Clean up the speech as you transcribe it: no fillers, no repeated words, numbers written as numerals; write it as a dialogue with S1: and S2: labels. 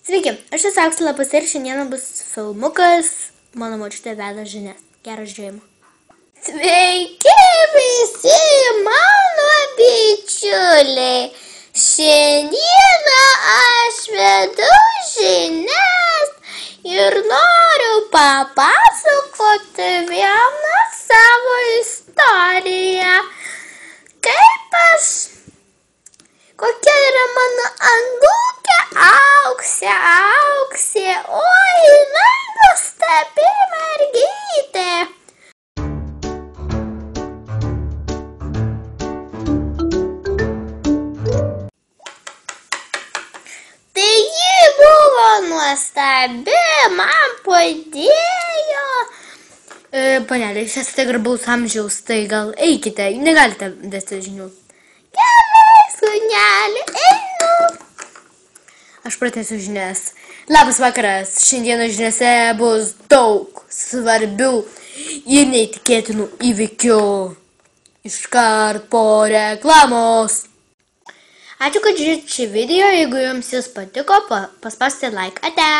S1: Sveiki, aš esu Auksė Lapas ir šiandieną bus filmukas, mano močiutė veda žinias. Gerą žiūrėjimą. Sveiki visi mano bičiuliai. Šiandieną aš vedu žinias ir noriu papasakoti vieną savo istoriją. Kokia yra mano anūkė Auksė, oi, jinai nuostabi mergytė. Tai ji buvo nuostabi, man padėjo. Panelė, jūs esate garbaus amžiaus, tai gal eikite, negalite vesti žinių. Gerai, sūnelė, einu. Aš pratęsiu žinias. Labas vakaras, šiandieną žiniose bus daug svarbių ir neįtikėtinų įvykių. Iškart po reklamos. Ačiū, kad žiūrėt šį video, jeigu jums jis patiko, paspauskite like. Ate.